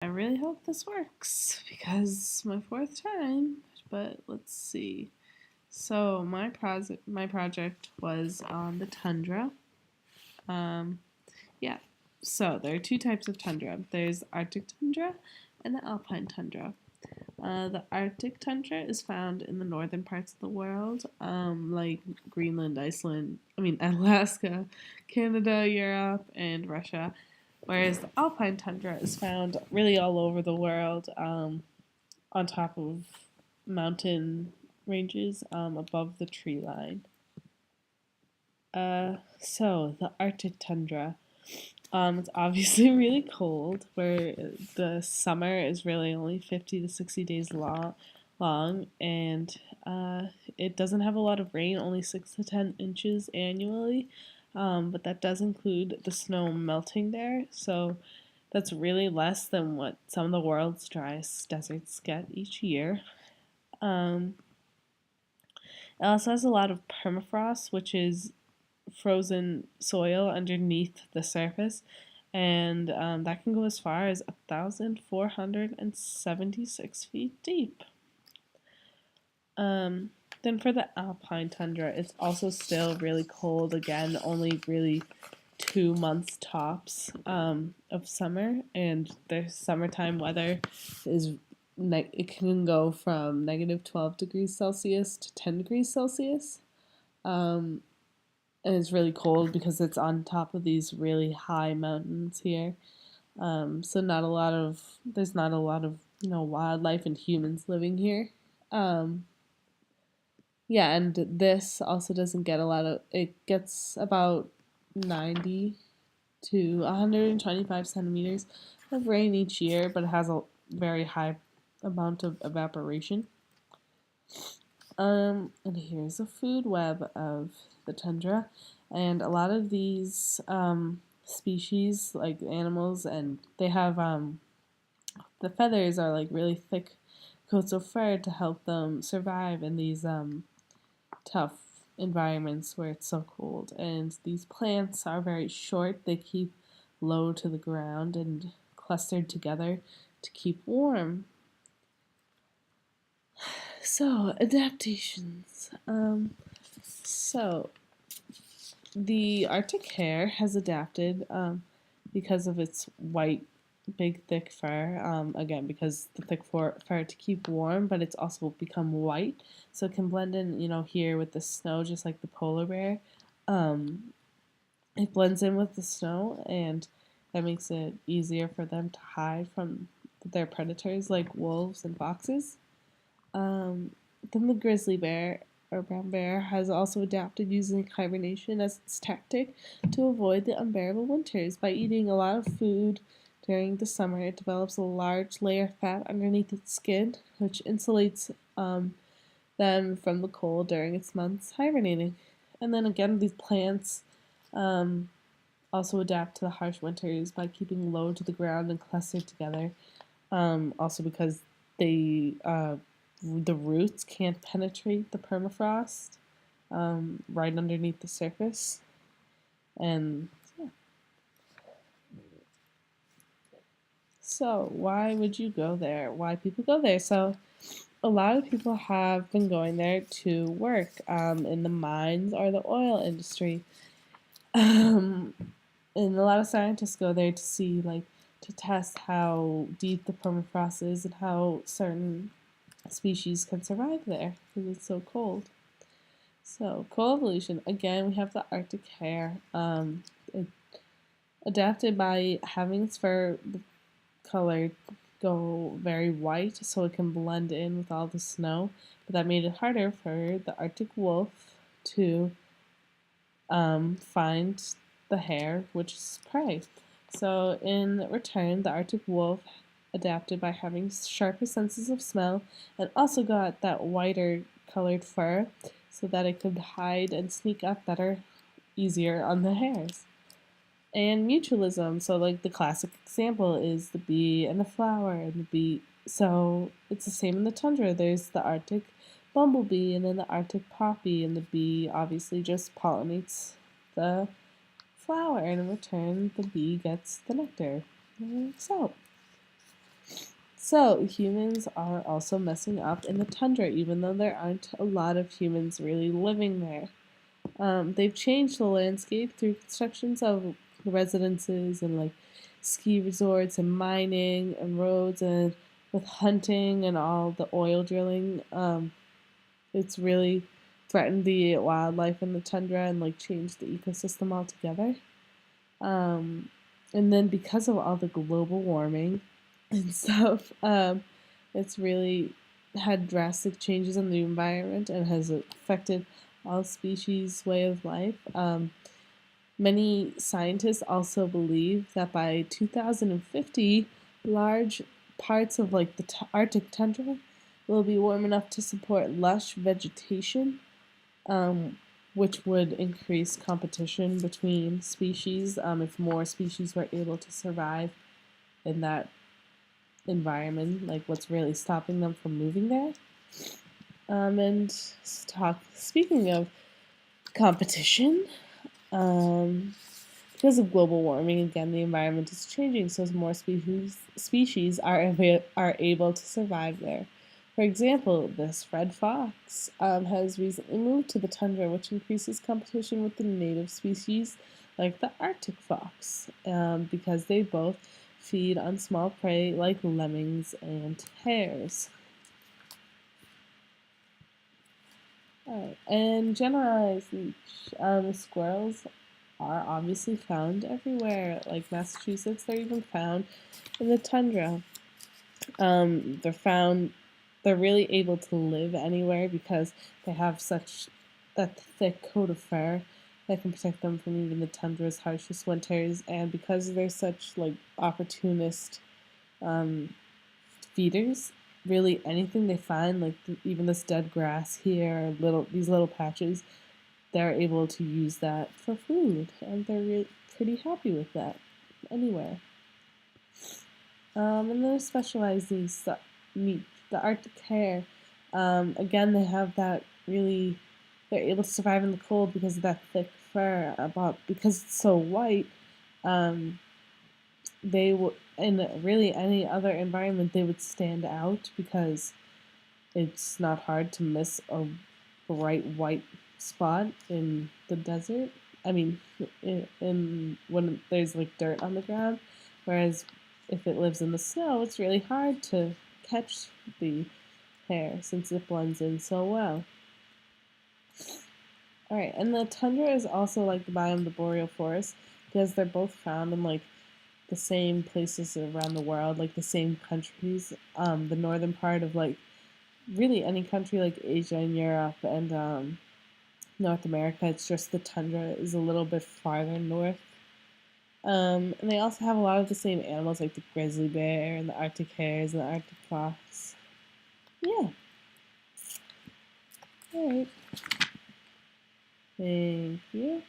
I really hope this works because it's my fourth time, but let's see. So my project was on the tundra. Um, yeah. So there are two types of tundra. There's Arctic tundra and the alpine tundra. The Arctic tundra is found in the northern parts of the world, like Greenland, Alaska, Canada, Europe, and Russia. Whereas the alpine tundra is found really all over the world, on top of mountain ranges, above the tree line. So the Arctic tundra. It's obviously really cold, where the summer is really only 50 to 60 days long, and it doesn't have a lot of rain, only 6 to 10 inches annually, but that does include the snow melting there, so that's really less than what some of the world's driest deserts get each year. Um, it also has a lot of permafrost, which is frozen soil underneath the surface, and that can go as far as 1,476 feet deep. Um, then for the alpine tundra, it's also still really cold. Again, only really 2 months tops of summer, and the summertime weather is it can go from negative 12 degrees Celsius to 10 degrees Celsius. Um, and it's really cold because it's on top of these really high mountains here. So there's not a lot of wildlife and humans living here. Um, yeah, and this also doesn't get a lot of. It gets about 90 to 125 centimeters of rain each year, but it has a very high amount of evaporation. And here's a food web of the tundra, and a lot of these species, like animals, and they have the feathers are like really thick coats of fur to help them survive in these tough environments where it's so cold. And these plants are very short; they keep low to the ground and clustered together to keep warm. So, adaptations. So the Arctic hare has adapted because of its white, big, thick fur. Again, because the thick fur to keep warm, but it's also become white, so it can blend in, here with the snow, just like the polar bear. Um, it blends in with the snow, and that makes it easier for them to hide from their predators like wolves and foxes. Um, then the grizzly bear or brown bear has also adapted using hibernation as its tactic to avoid the unbearable winters. By eating a lot of food during the summer, it develops a large layer of fat underneath its skin, which insulates them from the cold during its months hibernating. And then again, these plants um, also adapt to the harsh winters by keeping low to the ground and clustered together. Also because they the roots can't penetrate the permafrost right underneath the surface. And yeah. So, why would you go there? Why people go there? So, a lot of people have been going there to work in the mines or the oil industry. Um, and a lot of scientists go there to see, like, to test how deep the permafrost is and how certain species can survive there because it's so cold. So, coevolution. Again, we have the Arctic hare. It adapted by having its fur color go very white so it can blend in with all the snow, but that made it harder for the Arctic wolf to find the hare, which is prey. So, in return, the Arctic wolf adapted by having sharper senses of smell and also got that whiter colored fur so that it could hide and sneak up better, easier on the hares. And mutualism, so like the classic example is the bee and the flower and the bee. So it's the same in the tundra. There's the Arctic bumblebee and then the Arctic poppy, and the bee obviously just pollinates the flower, and in return, the bee gets the nectar. So, So humans are also messing up in the tundra, even though there aren't a lot of humans really living there. They've changed the landscape through constructions of residences and like ski resorts and mining and roads and with hunting and all the oil drilling. It's really threatened the wildlife in the tundra and like changed the ecosystem altogether. Um, and then because of all the global warming and stuff, it's really had drastic changes in the environment and has affected all species' way of life. Many scientists also believe that by 2050, large parts of like the Arctic tundra will be warm enough to support lush vegetation, um, which would increase competition between species if more species were able to survive in that environment, like what's really stopping them from moving there. And speaking of competition, um, because of global warming, again, the environment is changing, so more species are able to survive there. For example, this red fox has recently moved to the tundra, which increases competition with the native species like the Arctic fox, because they both feed on small prey like lemmings and hares. Alright, and generalized leech. Squirrels are obviously found everywhere, like Massachusetts. They're even found in the tundra. They're found. They're really able to live anywhere because they have such a thick coat of fur that can protect them from even the tundra's harshest winters, and because they're such like opportunist um, feeders, really anything they find, like even this dead grass here, these little patches, they're able to use that for food, and they're pretty happy with that anywhere. And then specialized needs meat, the Arctic hare. Again, they have that really, they're able to survive in the cold because of that thick fur. Because it's so white, um, they would in really any other environment they would stand out because it's not hard to miss a bright white spot in the desert. I mean, in when there's like dirt on the ground, whereas if it lives in the snow, it's really hard to catch the hair since it blends in so well. All right, and the tundra is also like the biome of the boreal forest because they're both found in like the same places around the world, like the same countries. The northern part of like really any country like Asia and Europe and North America. It's just the tundra is a little bit farther north. And they also have a lot of the same animals like the grizzly bear and the Arctic hares and the Arctic fox. Yeah. All right. Thank you.